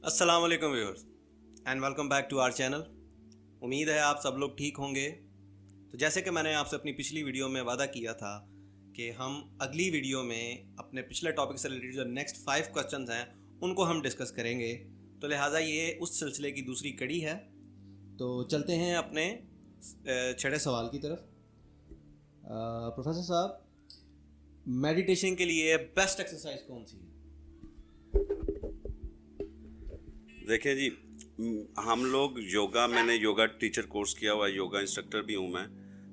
السلام علیکم viewers and welcome back to our channel. امید ہے آپ سب لوگ ٹھیک ہوں گے. تو جیسے کہ میں نے آپ سے اپنی پچھلی ویڈیو میں وعدہ کیا تھا کہ ہم اگلی ویڈیو میں اپنے پچھلے ٹاپک سے ریلیٹڈ جو نیکسٹ 5 کوسچنز ہیں ان کو ہم ڈسکس کریں گے. تو لہٰذا یہ اس سلسلے کی دوسری کڑی ہے. تو چلتے ہیں اپنے چھٹے سوال کی طرف. پروفیسر صاحب، میڈیٹیشن کے لیے بیسٹ ایکسرسائز کون سی ہے؟ دیکھیں جی، ہم لوگ یوگا، میں نے یوگا ٹیچر کورس کیا ہوا ہے، یوگا انسٹرکٹر بھی ہوں میں.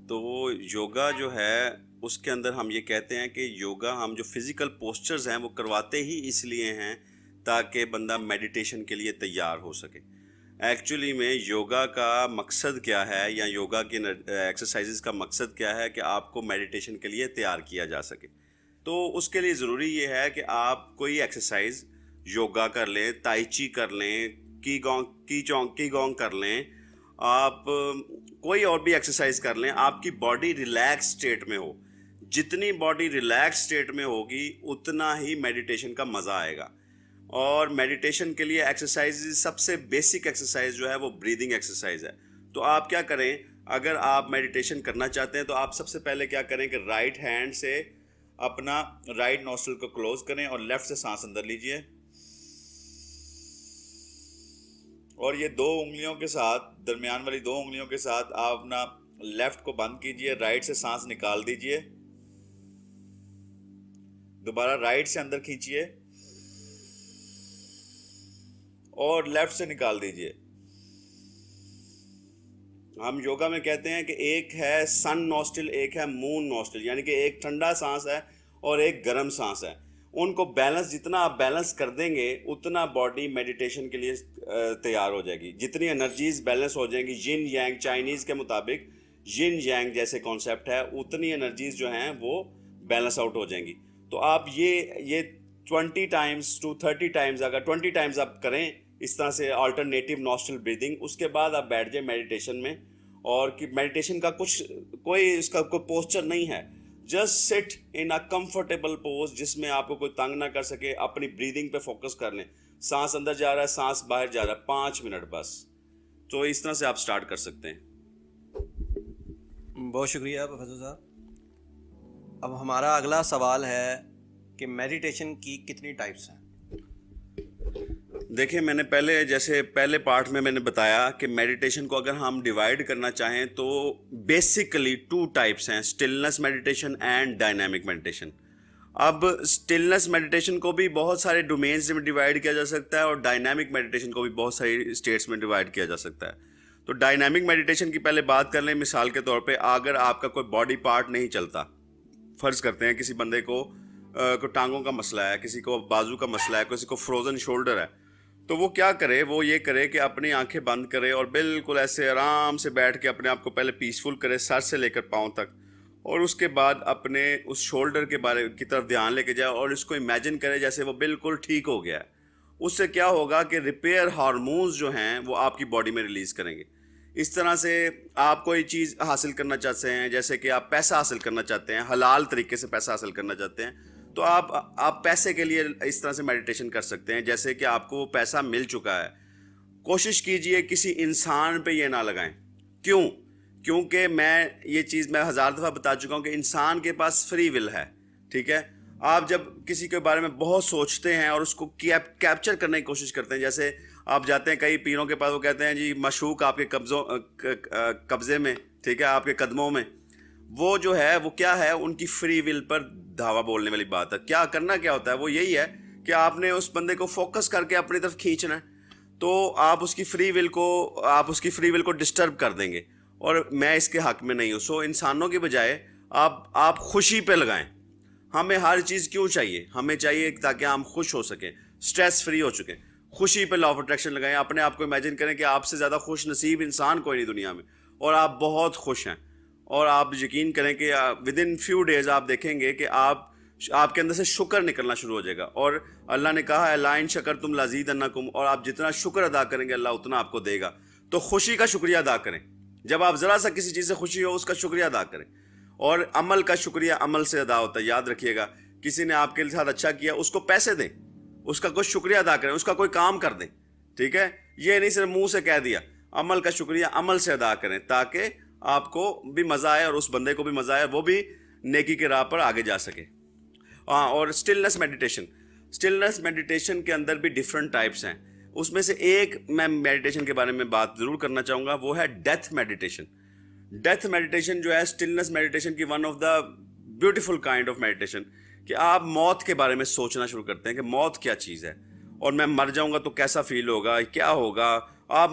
تو وہ یوگا جو ہے اس کے اندر ہم یہ کہتے ہیں کہ یوگا ہم جو فزیکل پوسچرز ہیں وہ کرواتے ہی اس لیے ہیں تاکہ بندہ میڈیٹیشن کے لیے تیار ہو سکے. ایکچولی میں یوگا کا مقصد کیا ہے یا یوگا کی ایکسرسائزز کا مقصد کیا ہے کہ آپ کو میڈیٹیشن کے لیے تیار کیا جا سکے. تو اس کے لیے ضروری یہ ہے کہ آپ کوئی ایکسرسائز یوگا کر لیں، تائی چی کر لیں، کی گونگ کر لیں، آپ کوئی اور بھی ایکسرسائز کر لیں، آپ کی باڈی ریلیکس اسٹیٹ میں ہو. جتنی باڈی ریلیکس اسٹیٹ میں ہوگی اتنا ہی میڈیٹیشن کا مزہ آئے گا. اور میڈیٹیشن کے لیے ایکسرسائز سب سے بیسک ایکسرسائز جو ہے وہ بریدنگ ایکسرسائز ہے. تو آپ کیا کریں، اگر آپ میڈیٹیشن کرنا چاہتے ہیں تو آپ سب سے پہلے کیا کریں کہ رائٹ ہینڈ سے اپنا رائٹ نوسٹرل کو کلوز کریں اور لیفٹ سے سانس اندر لیجئے، اور یہ 2 انگلیوں کے ساتھ، درمیان والی 2 انگلیوں کے ساتھ آپ اپنا لیفٹ کو بند کیجئے، رائٹ سے سانس نکال دیجئے، دوبارہ رائٹ سے اندر کھینچیے اور لیفٹ سے نکال دیجئے. ہم یوگا میں کہتے ہیں کہ ایک ہے سن نوسٹل، ایک ہے مون نوسٹل، یعنی کہ ایک ٹھنڈا سانس ہے اور ایک گرم سانس ہے. ان کو بیلنس، جتنا آپ بیلنس کر دیں گے اتنا باڈی میڈیٹیشن کے لیے تیار ہو جائے گی. جتنی انرجیز بیلنس ہو جائیں گی، ین یانگ چائنیز کے مطابق ین یانگ جیسے کانسیپٹ ہے، اتنی انرجیز جو ہیں وہ بیلنس آؤٹ ہو جائیں گی. تو آپ یہ 20 ٹائمز ٹو 30 ٹائمز، اگر 20 ٹائمز آپ کریں اس طرح سے آلٹرنیٹیو نوسٹل بریدنگ، اس کے بعد آپ بیٹھ جائیں میڈیٹیشن میں. اور کہ میڈیٹیشن کا کوئی اس کا کوئی پوسچر نہیں ہے، جسٹ سٹ ان اے کمفرٹیبل پوز جس میں آپ کو کوئی تنگ نہ کر سکے. اپنی بریدنگ پہ فوکس کر لیں، سانس اندر جا رہا ہے، سانس باہر جا رہا ہے، 5 منٹ بس. تو اس طرح سے آپ سٹارٹ کر سکتے ہیں. بہت شکریہ پروفیسر صاحب. اب ہمارا اگلا سوال ہے کہ میڈیٹیشن کی کتنی ٹائپس ہیں؟ دیکھیں، میں نے پہلے پارٹ میں نے بتایا کہ میڈیٹیشن کو اگر ہم ڈیوائڈ کرنا چاہیں تو بیسیکلی 2 ٹائپس ہیں، اسٹلنس میڈیٹیشن اینڈ ڈائنامک میڈیٹیشن. اب اسٹلنس میڈیٹیشن کو بھی بہت سارے ڈومینز میں ڈیوائڈ کیا جا سکتا ہے اور ڈائنامک میڈیٹیشن کو بھی بہت ساری اسٹیٹس میں ڈیوائڈ کیا جا سکتا ہے. تو ڈائنامک میڈیٹیشن کی پہلے بات کر لیں. مثال کے طور پہ اگر آپ کا کوئی باڈی پارٹ نہیں چلتا، فرض کرتے ہیں کسی بندے کو ٹانگوں کا مسئلہ ہے، کسی کو بازو کا مسئلہ ہے، کسی کو فروزن شولڈر ہے، تو وہ کیا کرے، وہ یہ کرے کہ اپنی آنکھیں بند کرے اور بالکل ایسے آرام سے بیٹھ کے اپنے آپ کو پہلے پیسفل کرے، سر سے لے کر پاؤں تک، اور اس کے بعد اپنے اس شولڈر کی طرف دھیان لے کے جائے اور اس کو امیجن کرے جیسے وہ بالکل ٹھیک ہو گیا ہے. اس سے کیا ہوگا کہ ریپیئر ہارمونز جو ہیں وہ آپ کی باڈی میں ریلیز کریں گے. اس طرح سے آپ کوئی چیز حاصل کرنا چاہتے ہیں، جیسے کہ آپ پیسہ حاصل کرنا چاہتے ہیں، حلال طریقے سے پیسہ حاصل کرنا چاہتے ہیں، تو آپ پیسے کے لیے اس طرح سے میڈیٹیشن کر سکتے ہیں. جیسے کہ آپ کو پیسہ مل چکا ہے، کوشش کیجئے کسی انسان پہ یہ نہ لگائیں. کیونکہ میں یہ چیز 1000 دفعہ بتا چکا ہوں کہ انسان کے پاس فری ول ہے، ٹھیک ہے. آپ جب کسی کے بارے میں بہت سوچتے ہیں اور اس کو کیپچر کرنے کی کوشش کرتے ہیں، جیسے آپ جاتے ہیں کئی پیروں کے پاس، وہ کہتے ہیں جی مشوق آپ کے قبضے میں، ٹھیک ہے، آپ کے قدموں میں. وہ جو ہے وہ کیا ہے، ان کی فری ول پر دھاوا بولنے والی بات ہے. کیا کرنا کیا ہوتا ہے، وہ یہی ہے کہ آپ نے اس بندے کو فوکس کر کے اپنی طرف کھینچنا ہے. تو آپ اس کی فری ول کو ڈسٹرب کر دیں گے، اور میں اس کے حق میں نہیں ہوں. سو انسانوں کے بجائے آپ خوشی پہ لگائیں. ہمیں ہر چیز کیوں چاہیے، ہمیں چاہیے تاکہ ہم خوش ہو سکیں، سٹریس فری ہو چکیں. خوشی پہ لا آف اٹریکشن لگائیں. اپنے آپ کو امیجن کریں کہ آپ سے زیادہ خوش نصیب انسان کوئی نہیں دنیا میں، اور آپ بہت خوش ہیں. اور آپ یقین کریں کہ ود ان فیو ڈیز آپ دیکھیں گے کہ آپ کے اندر سے شکر نکلنا شروع ہو جائے گا. اور اللہ نے کہا ہے لائن شکر تم لازیدنکم، اور آپ جتنا شکر ادا کریں گے اللہ اتنا آپ کو دے گا. تو خوشی کا شکریہ ادا کریں. جب آپ ذرا سا کسی چیز سے خوشی ہو اس کا شکریہ ادا کریں. اور عمل کا شکریہ عمل سے ادا ہوتا ہے. یاد رکھیے گا، کسی نے آپ کے ساتھ اچھا کیا، اس کو پیسے دیں، اس کا کوئی شکریہ ادا کریں، اس کا کوئی کام کر دیں، ٹھیک ہے, یہ نہیں صرف منہ سے کہہ دیا, عمل کا شکریہ عمل سے ادا کریں تاکہ آپ کو بھی مزہ آئے اور اس بندے کو بھی مزہ آئے, وہ بھی نیکی کی راہ پر آگے جا سکے. ہاں, اور اسٹلنس میڈیٹیشن کے اندر بھی ڈفرینٹ ٹائپس ہیں. اس میں سے ایک میں میڈیٹیشن کے بارے میں بات ضرور کرنا چاہوں گا, وہ ہے ڈیتھ میڈیٹیشن. ڈیتھ میڈیٹیشن جو ہے اسٹلنس میڈیٹیشن کی one of the beautiful kind of meditation, کہ آپ موت کے بارے میں سوچنا شروع کرتے ہیں کہ موت کیا چیز ہے, اور میں مر جاؤں گا تو کیسا فیل ہوگا, کیا ہوگا. آپ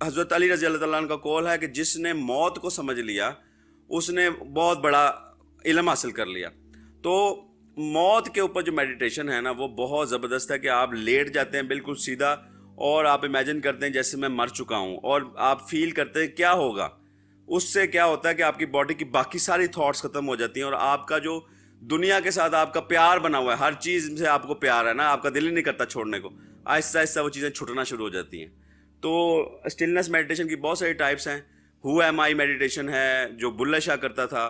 حضرت علی رضی اللہ تعالیٰ عنہ کا قول ہے کہ جس نے موت کو سمجھ لیا اس نے بہت بڑا علم حاصل کر لیا. تو موت کے اوپر جو میڈیٹیشن ہے نا وہ بہت زبردست ہے, کہ آپ لیٹ جاتے ہیں بالکل سیدھا, اور آپ امیجن کرتے ہیں جیسے میں مر چکا ہوں, اور آپ فیل کرتے ہیں کیا ہوگا. اس سے کیا ہوتا ہے کہ آپ کی باڈی کی باقی ساری تھاٹس ختم ہو جاتی ہیں, اور آپ کا جو دنیا کے ساتھ آپ کا پیار بنا ہوا ہے, ہر چیز سے آپ کو پیار ہے نا, آپ کا دل ہی نہیں کرتا چھوڑنے کو, آہستہ آہستہ وہ چیزیں چھوٹنا شروع ہو جاتی ہیں. تو اسٹلنس میڈیٹیشن کی بہت ساری ٹائپس ہیں. ہو ایم آئی میڈیٹیشن ہے جو بلے شاہ کرتا تھا,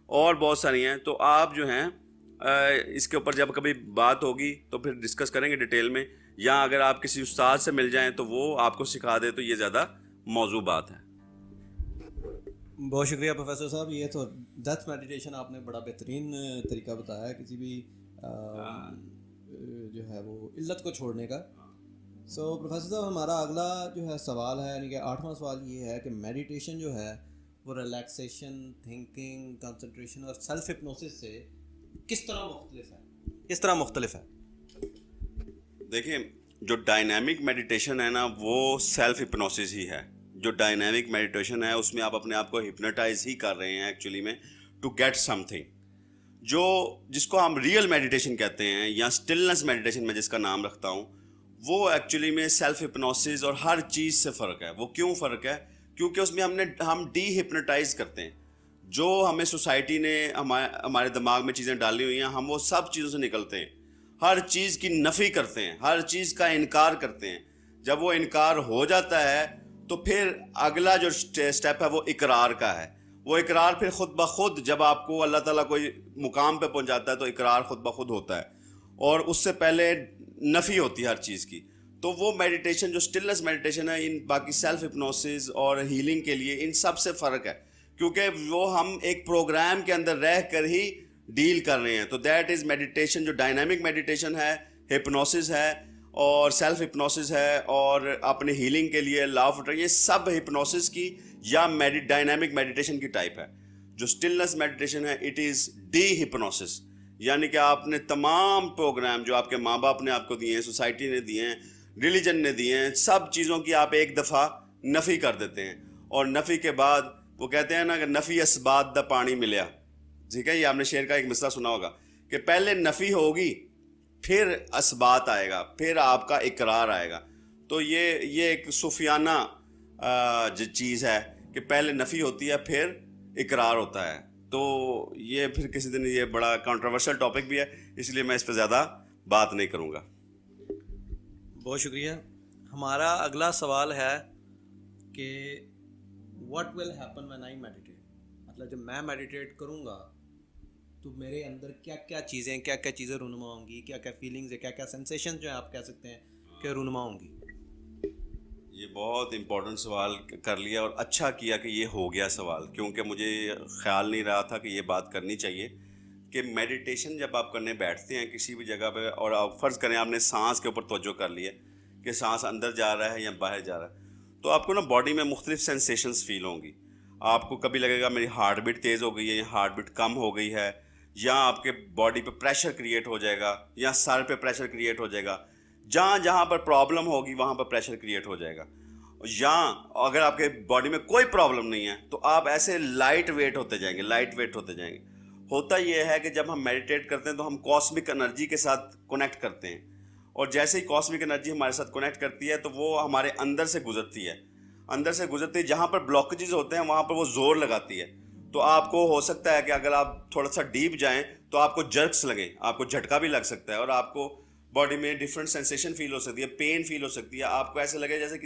اور بہت ساری ہیں. تو آپ جو ہیں اس کے اوپر جب کبھی بات ہوگی تو پھر ڈسکس کریں گے ڈیٹیل میں, یا اگر آپ کسی استاد سے مل جائیں تو وہ آپ کو سکھا دے تو یہ زیادہ موضوع بات ہے. بہت شکریہ پروفیسر صاحب. یہ تو ڈیتھ میڈیٹیشن آپ نے بڑا بہترین طریقہ بتایا ہے کسی بھی جو ہے وہ علت کو چھوڑنے کا. سو پروفیسر صاحب ہمارا اگلا جو ہے سوال ہے, یعنی کہ 8واں سوال یہ ہے کہ میڈیٹیشن جو ہے وہ ریلیکسیشن, تھنکنگ, کنسنٹریشن اور سیلف ہپنوسس سے کس طرح مختلف ہے؟ دیکھیں, جو ڈائنامک میڈیٹیشن ہے نا وہ سیلف ہپنوسس ہی ہے. جو ڈائنامک میڈیٹیشن ہے اس میں آپ اپنے آپ کو ہپنوٹائز ہی کر رہے ہیں ایکچولی میں ٹو گیٹ سم تھنگ. جس کو ہم ریئل میڈیٹیشن کہتے ہیں یا اسٹلنس میڈیٹیشن میں جس کا نام رکھتا ہوں, وہ ایکچولی میں سیلف ہپنوسس اور ہر چیز سے فرق ہے. وہ کیوں فرق ہے؟ کیونکہ اس میں ہم ڈی ہپنوٹائز کرتے ہیں. جو ہمیں سوسائٹی نے ہمارے دماغ میں چیزیں ڈالی ہوئی ہیں, ہم وہ سب چیزوں سے نکلتے ہیں, ہر چیز کی نفی کرتے ہیں, ہر چیز کا انکار کرتے ہیں. جب وہ انکار ہو جاتا ہے تو پھر اگلا جو سٹیپ ہے وہ اقرار کا ہے. وہ اقرار پھر خود بخود جب آپ کو اللہ تعالیٰ کوئی مقام پہ پہنچاتا ہے تو اقرار خود بخود ہوتا ہے, اور اس سے پہلے نفی ہوتی ہے ہر چیز کی. تو وہ میڈیٹیشن جو اسٹلنس میڈیٹیشن ہے, ان باقی سیلف ہپنوسس اور ہیلنگ کے لیے ان سب سے فرق ہے, کیونکہ وہ ہم ایک پروگرام کے اندر رہ کر ہی ڈیل کر رہے ہیں. تو دیٹ از میڈیٹیشن. جو ڈائنامک میڈیٹیشن ہے, ہپنوسس ہے اور سیلف ہپنوسس ہے, اور اپنے ہیلنگ کے لیے لا آف اٹریکشن, یہ سب ہپنوسس کی یا ڈائنامک میڈیٹیشن کی ٹائپ ہے. جو اسٹلنس میڈیٹیشن ہے اٹ از ڈی ہپنوسس, یعنی کہ آپ نے تمام پروگرام جو آپ کے ماں باپ نے آپ کو دیے ہیں, سوسائٹی نے دیے ہیں, ریلیجن نے دیے ہیں, سب چیزوں کی آپ ایک دفعہ نفی کر دیتے ہیں. اور نفی کے بعد وہ کہتے ہیں نا کہ نفی اسبات دا پانی ملیا, ٹھیک ہے, یہ آپ نے شعر کا ایک مصرع سنا ہوگا کہ پہلے نفی ہوگی پھر اسبات آئے گا, پھر آپ کا اقرار آئے گا. تو یہ ایک صوفیانہ جو چیز ہے کہ پہلے نفی ہوتی ہے پھر اقرار ہوتا ہے. تو یہ پھر کسی دن یہ بڑا کنٹروورشل ٹاپک بھی ہے, اس لیے میں اس پہ زیادہ بات نہیں کروں گا. بہت شکریہ. ہمارا اگلا سوال ہے کہ what will happen when I meditate, مطلب جب میں میڈیٹیٹ کروں گا تو میرے اندر کیا کیا چیزیں رونما ہوں گی, کیا کیا فیلنگز ہے, کیا کیا سینسیشن جو ہے آپ کہہ سکتے ہیں کہ رونما ہوں گی. یہ بہت امپورٹنٹ سوال کر لیا, اور اچھا کیا کہ یہ ہو گیا سوال, کیونکہ مجھے خیال نہیں رہا تھا کہ یہ بات کرنی چاہیے. کہ میڈیٹیشن جب آپ کرنے بیٹھتے ہیں کسی بھی جگہ پہ, اور آپ فرض کریں آپ نے سانس کے اوپر توجہ کر لی ہے کہ سانس اندر جا رہا ہے یا باہر جا رہا ہے, تو آپ کو نا باڈی میں مختلف سینسیشنز فیل ہوں گی. آپ کو کبھی لگے گا میری ہارٹ بیٹ تیز ہو گئی ہے, یا ہارٹ بیٹ کم ہو گئی ہے, یا آپ کے باڈی پہ پریشر کریٹ ہو جائے گا, یا سر پہ پریشر کریٹ ہو جائے گا. جہاں پر پرابلم ہوگی وہاں پر پریشر کریٹ ہو جائے گا. یا اگر آپ کے باڈی میں کوئی پرابلم نہیں ہے تو آپ ایسے لائٹ ویٹ ہوتے جائیں گے. ہوتا یہ ہے کہ جب ہم میڈیٹیٹ کرتے ہیں تو ہم کاسمک انرجی کے ساتھ کنیکٹ کرتے ہیں, اور جیسے ہی کاسمک انرجی ہمارے ساتھ کنیکٹ کرتی ہے تو وہ ہمارے اندر سے گزرتی ہے, جہاں پر بلاکیجز ہوتے ہیں وہاں پر وہ زور لگاتی ہے. تو آپ کو ہو سکتا ہے کہ اگر آپ تھوڑا سا ڈیپ جائیں تو آپ کو جرکس لگیں, آپ کو جھٹکا بھی لگ سکتا ہے, اور آپ کو باڈی میں ڈفرینٹ سینسیشن فیل ہو سکتی ہے, پین فیل ہو سکتی ہے, آپ کو ایسے لگے جیسے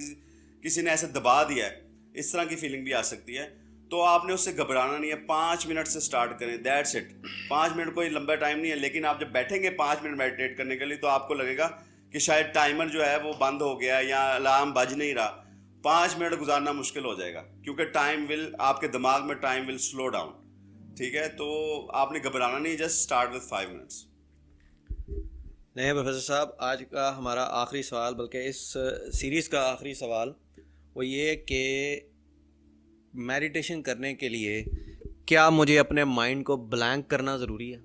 کسی نے ایسے دبا دیا ہے, اس طرح کی فیلنگ بھی آ سکتی ہے. تو آپ نے اس سے گھبرانا نہیں ہے, 5 منٹ سے سٹارٹ کریں, دیٹس اٹ. 5 منٹ کوئی لمبا ٹائم نہیں ہے, لیکن آپ جب بیٹھیں گے 5 منٹ میڈیٹیٹ کرنے کے لیے تو آپ کو لگے گا کہ شاید ٹائمر جو ہے وہ بند ہو گیا یا الارم بج نہیں رہا, 5 منٹ گزارنا مشکل ہو جائے گا, کیونکہ ٹائم ول, آپ کے دماغ میں ٹائم ول سلو ڈاؤن. ٹھیک ہے, تو آپ نے گھبرانا نہیں, جسٹ اسٹارٹ وتھ 5 منٹس. نہیں پروفیسر صاحب, آج کا ہمارا آخری سوال, بلکہ اس سیریز کا آخری سوال وہ یہ کہ میڈیٹیشن کرنے کے لیے کیا مجھے اپنے مائنڈ کو بلینک کرنا ضروری ہے,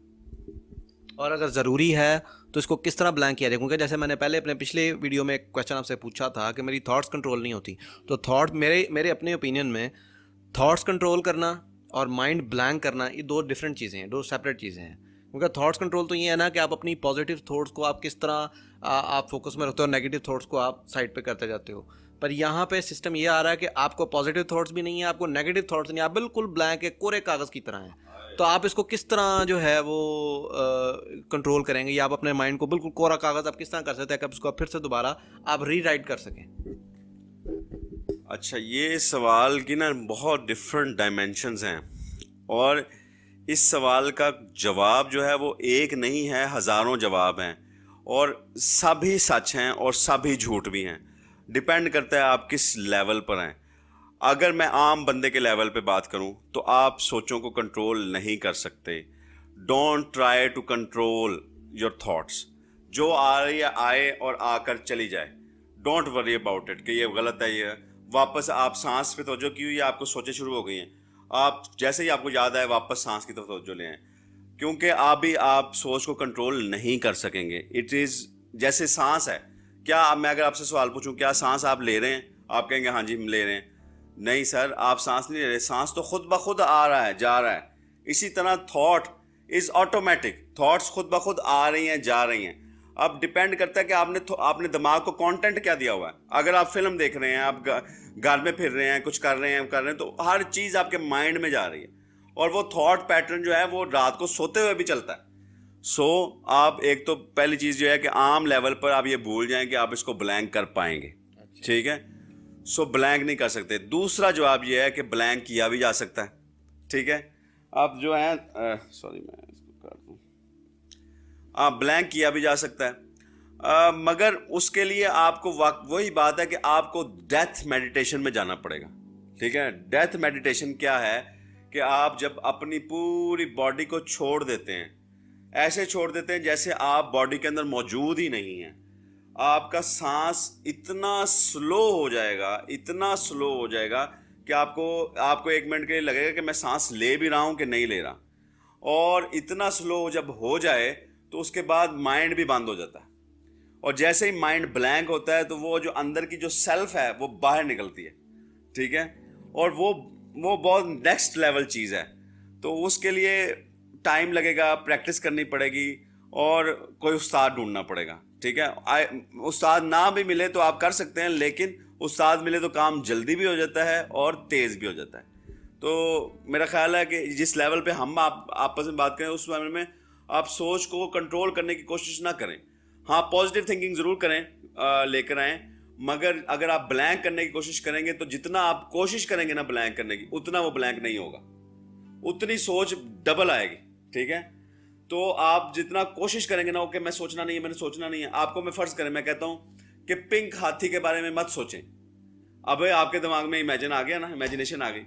اور اگر ضروری ہے تو اس کو کس طرح بلینک کیا جائے؟ کیونکہ جیسے میں نے پہلے اپنے پچھلے ویڈیو میں ایک کویشچن آپ سے پوچھا تھا کہ میری تھاٹس کنٹرول نہیں ہوتی, تو تھاٹ میرے اپنے اوپینین میں تھاٹس کنٹرول کرنا اور مائنڈ بلینک کرنا یہ دو ڈفرینٹ چیزیں ہیں, دو سیپریٹ چیزیں ہیں. کیونکہ تھاٹس کنٹرول تو یہ ہے نا کہ آپ اپنی پازیٹیو تھاٹس کو آپ کس طرح آپ فوکس میں رکھتے ہو, اور نیگیٹو تھاٹس کو آپ سائڈ پہ کرتے جاتے ہو. پر یہاں پہ سسٹم یہ آ رہا ہے کہ آپ کو پازیٹیو تھاٹس بھی نہیں ہیں, آپ کو نیگیٹو تھاٹس نہیں ہیں, آپ بالکل بلینک ہے, کورے کاغذ کی طرح ہیں. تو آپ اس کو کس طرح جو ہے وہ کنٹرول کریں گے, یا آپ اپنے مائنڈ کو بالکل کورا کاغذ آپ کس طرح کر سکتے ہیں کہ آپ اس کو پھر سے دوبارہ آپ ری رائٹ کر سکیں؟ اچھا, یہ سوال کی نا بہت ڈفرینٹ ڈائمینشنز ہیں, اور اس سوال کا جواب جو ہے وہ ایک نہیں ہے, ہزاروں جواب ہیں, اور سب ہی سچ ہیں اور سب ہی جھوٹ بھی ہیں. ڈپینڈ کرتا ہے آپ کس لیول پر ہیں. اگر میں عام بندے کے لیول پہ بات کروں تو آپ سوچوں کو کنٹرول نہیں کر سکتے. Don't try to control your thoughts. جو آ رہی ہے آئے اور آ کر چلی جائے. ڈونٹ وری اباؤٹ اٹ کہ یہ غلط ہے, یہ واپس آپ سانس پہ توجہ کی ہوئی ہے, آپ کو سوچیں شروع ہو گئی ہیں, آپ جیسے ہی آپ کو یاد آئے واپس سانس کی طرف توجہ لیں, کیونکہ آپ سوچ کو کنٹرول نہیں کر سکیں گے. اٹ از جیسے سانس ہے. کیا میں اگر آپ سے سوال پوچھوں کیا سانس آپ لے رہے ہیں, آپ کہیں گے ہاں جی ہم لے رہے ہیں. نہیں سر, آپ سانس نہیں لے رہے, سانس تو خود بخود آ رہا ہے جا رہا ہے. اسی طرح تھاٹ از آٹومیٹک, تھاٹس خود بخود آ رہی ہیں جا رہی ہیں. اب ڈپینڈ کرتا ہے کہ آپ نے دماغ کو کانٹینٹ کیا دیا ہوا ہے. اگر آپ فلم دیکھ رہے ہیں, آپ گھر میں پھر رہے ہیں, کچھ کر رہے ہیں تو ہر چیز آپ کے مائنڈ میں جا رہی ہے, اور وہ تھاٹ پیٹرن جو ہے وہ رات کو سوتے ہوئے بھی چلتا ہے. آپ ایک تو پہلی چیز جو ہے کہ عام لیول پر آپ یہ بھول جائیں کہ آپ اس کو بلینک کر پائیں گے. ٹھیک ہے, بلینک نہیں کر سکتے. دوسرا جواب یہ ہے کہ بلینک کیا بھی جا سکتا ہے. ٹھیک ہے, آپ جو ہیں سوری میں اس کو کر دوں, بلینک کیا بھی جا سکتا ہے, مگر اس کے لیے آپ کو وہی بات ہے کہ آپ کو ڈیتھ میڈیٹیشن میں جانا پڑے گا. ٹھیک ہے, ڈیتھ میڈیٹیشن کیا ہے کہ آپ جب اپنی پوری باڈی کو چھوڑ دیتے ہیں, ایسے چھوڑ دیتے ہیں جیسے آپ باڈی کے اندر موجود ہی نہیں ہیں. آپ کا سانس اتنا سلو ہو جائے گا, اتنا سلو ہو جائے گا کہ آپ کو 1 منٹ کے لیے لگے گا کہ میں سانس لے بھی رہا ہوں کہ نہیں لے رہا. اور اتنا سلو جب ہو جائے تو اس کے بعد مائنڈ بھی بند ہو جاتا ہے, اور جیسے ہی مائنڈ بلینک ہوتا ہے تو وہ جو اندر کی جو سیلف ہے وہ باہر نکلتی ہے. ٹھیک ہے, اور وہ بہت نیکسٹ لیول چیز ہے. تو اس کے لیے ٹائم لگے گا, پریکٹس کرنی پڑے گی, اور کوئی استاد ڈھونڈنا پڑے گا. ٹھیک ہے, استاد نہ بھی ملے تو آپ کر سکتے ہیں, لیکن استاد ملے تو کام جلدی بھی ہو جاتا ہے اور تیز بھی ہو جاتا ہے. تو میرا خیال ہے کہ جس لیول پہ ہم آپس میں بات کریں اس لیول میں آپ سوچ کو کنٹرول کرنے کی کوشش نہ کریں. ہاں, پازیٹیو تھنکنگ ضرور کریں, لے کر آئیں, مگر اگر آپ بلینک کرنے کی کوشش کریں گے تو جتنا آپ کوشش کریں گے نا بلینک کرنے کی, اتنا وہ بلینک نہیں ہوگا, اتنی سوچ ڈبل آئے گی. ٹھیک ہے, تو آپ جتنا کوشش کریں گے نا کہ میں سوچنا نہیں ہے, میں نے سوچنا نہیں ہے. آپ کو میں فرض کریں, میں کہتا ہوں کہ پنک ہاتھی کے بارے میں مت سوچیں. اب آپ کے دماغ میں امیجن آ گیا نا, امیجنیشن آ گئی,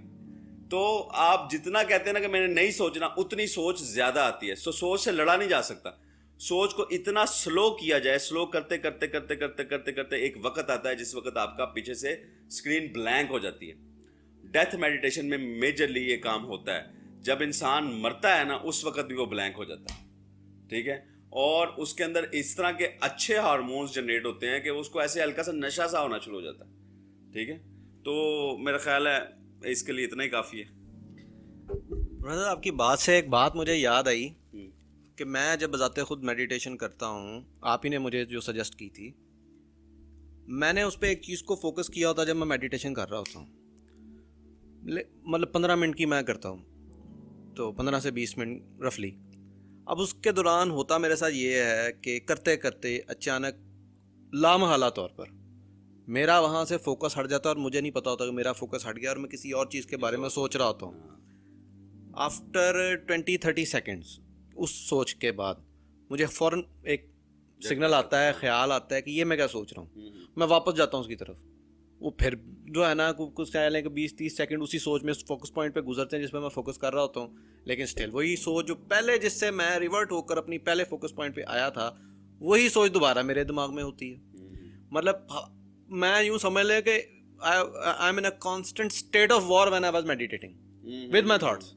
تو آپ جتنا کہتے ہیں نا کہ میں نے نہیں سوچنا, اتنی سوچ زیادہ آتی ہے. سوچ سے لڑا نہیں جا سکتا. سوچ کو اتنا سلو کیا جائے, سلو کرتے کرتے کرتے کرتے کرتے کرتے ایک وقت آتا ہے جس وقت آپ کا پیچھے سے اسکرین بلینک ہو جاتی ہے. ڈیتھ میڈیٹیشن میں میجرلی یہ کام ہوتا ہے. جب انسان مرتا ہے نا اس وقت بھی وہ بلینک ہو جاتا ہے. ٹھیک ہے, اور اس کے اندر اس طرح کے اچھے ہارمونز جنریٹ ہوتے ہیں کہ اس کو ایسے ہلکا سا نشہ سا ہونا شروع ہو جاتا ہے. ٹھیک ہے, تو میرا خیال ہے اس کے لیے اتنا ہی کافی ہے. آپ کی بات سے ایک بات مجھے یاد آئی کہ میں جب بذات خود میڈیٹیشن کرتا ہوں, آپ ہی نے مجھے جو سجیسٹ کی تھی, میں نے اس پہ ایک چیز کو فوکس کیا ہوتا جب میں میڈیٹیشن کر رہا ہوتا ہوں. مطلب 15 منٹ کی میں کرتا ہوں, تو 15 سے 20 منٹ رفلی. اب اس کے دوران ہوتا میرے ساتھ یہ ہے کہ کرتے کرتے اچانک لامحالہ طور پر میرا وہاں سے فوکس ہٹ جاتا ہے, اور مجھے نہیں پتا ہوتا کہ میرا فوکس ہٹ گیا اور میں کسی اور چیز کے بارے میں سوچ رہا ہوتا ہوں. آفٹر 20-30 سیکنڈس اس سوچ کے بعد مجھے فوراً ایک سگنل آتا ہے, خیال آتا ہے کہ یہ میں کیا سوچ رہا ہوں, میں واپس جاتا ہوں اس کی طرف. وہ پھر جو ہے نا کچھ کہہ لیں کہ 20-30 سیکنڈ اسی سوچ میں فوکس پوائنٹ پہ گزرتے ہیں جس پہ میں فوکس کر رہا ہوتا ہوں, لیکن اسٹل وہی سوچ جو پہلے جس سے میں ریورٹ ہو کر اپنی پہلے فوکس پوائنٹ پہ آیا تھا وہی سوچ دوبارہ میرے دماغ میں ہوتی ہے. مطلب میں یوں سمجھ لیں کہ I am in a constant state of war when I was meditating with my thoughts.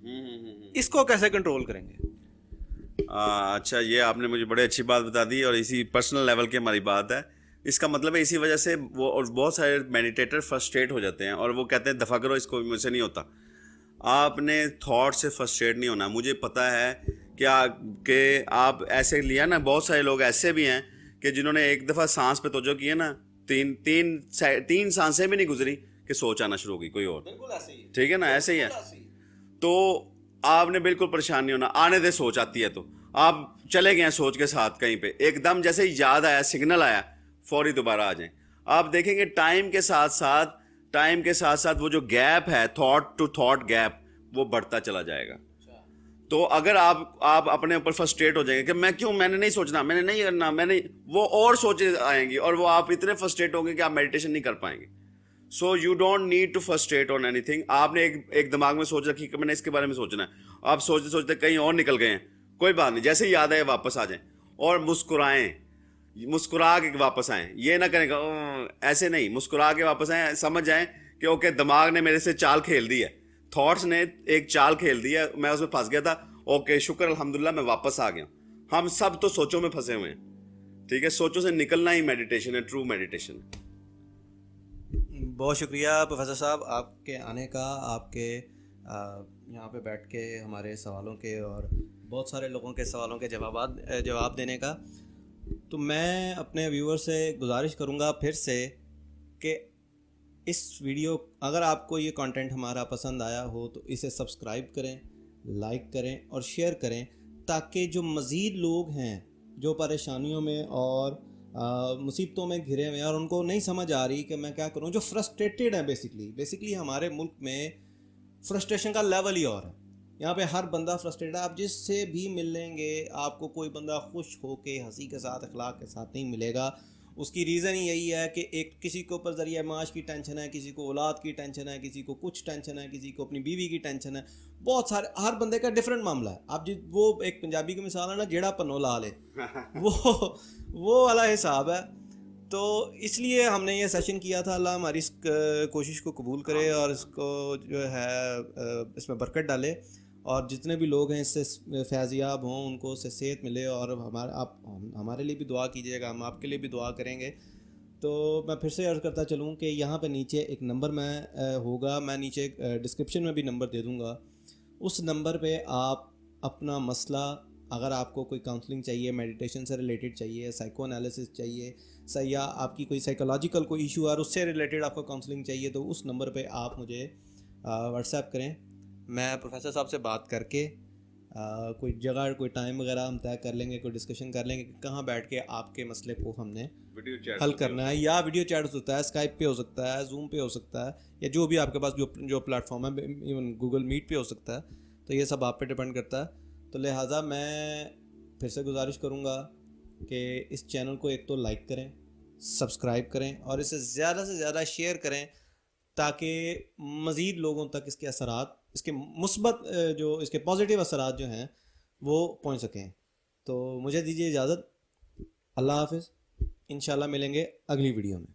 اس کو کیسے کنٹرول کریں گے؟ اچھا, یہ آپ نے مجھے بڑی اچھی بات بتا دی, اور اسی پرسنل لیول کی ہماری بات ہے. اس کا مطلب ہے اسی وجہ سے وہ اور بہت سارے میڈیٹیٹر فرسٹریٹ ہو جاتے ہیں اور وہ کہتے ہیں دفع کرو اس کو, مجھ سے نہیں ہوتا. آپ نے تھاٹ سے فرسٹریٹ نہیں ہونا. مجھے پتہ ہے کہ آپ ایسے لیا نا, بہت سارے لوگ ایسے بھی ہیں کہ جنہوں نے ایک دفعہ سانس پہ توجہ کی ہے نا, تین سانسیں بھی نہیں گزری کہ سوچ آنا شروع ہو گئی کوئی اور. ٹھیک ہے نا, ایسے ہی ہے. تو آپ نے بالکل پریشان نہیں ہونا, آنے دے سوچ آتی ہے تو آپ چلے گئے ہیں سوچ کے ساتھ کہیں پہ, ایک دم جیسے یاد آیا, سگنل آیا, فوری دوبارہ آ جائیں. آپ دیکھیں گے ٹائم کے ساتھ ساتھ وہ جو گیپ ہے, تھاٹ ٹو تھاٹ گیپ, وہ بڑھتا چلا جائے گا. تو اگر آپ اپنے اوپر فرسٹریٹ ہو جائیں گے کہ میں نے نہیں سوچنا, میں نے نہیں کرنا, وہ اور سوچیں آئیں گی اور وہ آپ اتنے فرسٹریٹ ہوں گے کہ آپ میڈیٹیشن نہیں کر پائیں گے. So you don't need to frustrate on anything. آپ نے ایک دماغ میں سوچ رکھی کہ میں نے اس کے بارے میں سوچنا ہے, آپ سوچتے سوچتے کہیں اور نکل گئے ہیں, کوئی بات نہیں, جیسے ہی یاد آئے واپس آ جائیں اور مسکرا کے واپس آئیں. یہ نہ کریں گا ایسے نہیں, مسکرا کے واپس آئیں, سمجھ جائیں کہ اوکے دماغ نے میرے سے چال کھیل دی ہے, تھاٹس نے ایک چال کھیل دی ہے, میں اس میں پھنس گیا تھا, اوکے شکر الحمدللہ میں واپس آ گیا. ہم سب تو سوچوں میں پھنسے ہوئے ہیں. ٹھیک ہے, سوچوں سے نکلنا ہی میڈیٹیشن ہے, ٹرو میڈیٹیشن. بہت شکریہ پروفیسر صاحب آپ کے آنے کا, آپ کے یہاں پہ بیٹھ کے ہمارے سوالوں کے اور بہت سارے لوگوں کے سوالوں کے جواب دینے کا. تو میں اپنے ویور سے گزارش کروں گا پھر سے کہ اس ویڈیو اگر آپ کو یہ کانٹینٹ ہمارا پسند آیا ہو تو اسے سبسکرائب کریں, لائک کریں اور شیئر کریں, تاکہ جو مزید لوگ ہیں جو پریشانیوں میں اور مصیبتوں میں گھرے ہوئے ہیں اور ان کو نہیں سمجھ آ رہی کہ میں کیا کروں, جو فرسٹریٹڈ ہیں بیسکلی ہمارے ملک میں فرسٹریشن کا لیول ہی اور ہے. یہاں پہ ہر بندہ فرسٹریٹڈ ہے. آپ جس سے بھی مل لیں گے آپ کو کوئی بندہ خوش ہو کے ہنسی کے ساتھ اخلاق کے ساتھ نہیں ملے گا. اس کی ریزن ہی یہی ہے کہ ایک کسی کے اوپر ذریعہ معاش کی ٹینشن ہے, کسی کو اولاد کی ٹینشن ہے, کسی کو کچھ ٹینشن ہے, کسی کو اپنی بیوی کی ٹینشن ہے, بہت سارے, ہر بندے کا ڈفرینٹ معاملہ ہے. آپ وہ ایک پنجابی کی مثال ہے نا, جیڑا پنو لا لے, وہ والا حساب ہے. تو اس لیے ہم نے یہ سیشن کیا تھا. اللہ ہماری اس کوشش کو قبول کرے اور اس کو جو ہے اس میں برکت ڈالے, اور جتنے بھی لوگ ہیں اس سے فیضیاب ہوں, ان کو اس سے صحت ملے, اور آپ ہمارے لیے بھی دعا کیجیے گا, ہم آپ کے لیے بھی دعا کریں گے. تو میں پھر سے عرض کرتا چلوں کہ یہاں پہ نیچے ایک نمبر ہوگا, میں نیچے ڈسکرپشن میں بھی نمبر دے دوں گا. اس نمبر پہ آپ اپنا مسئلہ, اگر آپ کو کوئی کاؤنسلنگ چاہیے, میڈیٹیشن سے ریلیٹڈ چاہیے, سائیکو انالیسس چاہیے, یا آپ کی کوئی سائیکولوجیکل کوئی ایشو ہے اور اس سے ریلیٹڈ آپ کو کاؤنسلنگ چاہیے, تو اس نمبر پہ آپ مجھے واٹس ایپ کریں. میں پروفیسر صاحب سے بات کر کے کوئی جگہ کوئی ٹائم وغیرہ ہم طے کر لیں گے, کوئی ڈسکشن کر لیں گے کہ کہاں بیٹھ کے آپ کے مسئلے کو ہم نے حل کرنا ہے. یا ویڈیو چیٹ ہو سکتا ہے, اسکائپ پہ ہو سکتا ہے, زوم پہ ہو سکتا ہے, یا جو بھی آپ کے پاس جو پلیٹ فارم ہے, ایون گوگل میٹ پہ ہو سکتا ہے. تو یہ سب آپ پہ ڈپینڈ کرتا ہے. تو لہٰذا میں پھر سے گزارش کروں گا کہ اس چینل کو ایک تو لائک کریں, سبسکرائب کریں اور اسے زیادہ سے زیادہ شیئر کریں, تاکہ مزید لوگوں تک اس کے اثرات, اس کے مثبت جو اس کے پازیٹیو اثرات جو ہیں وہ پہنچ سکیں. تو مجھے دیجیے اجازت, اللہ حافظ. انشاءاللہ ملیں گے اگلی ویڈیو میں.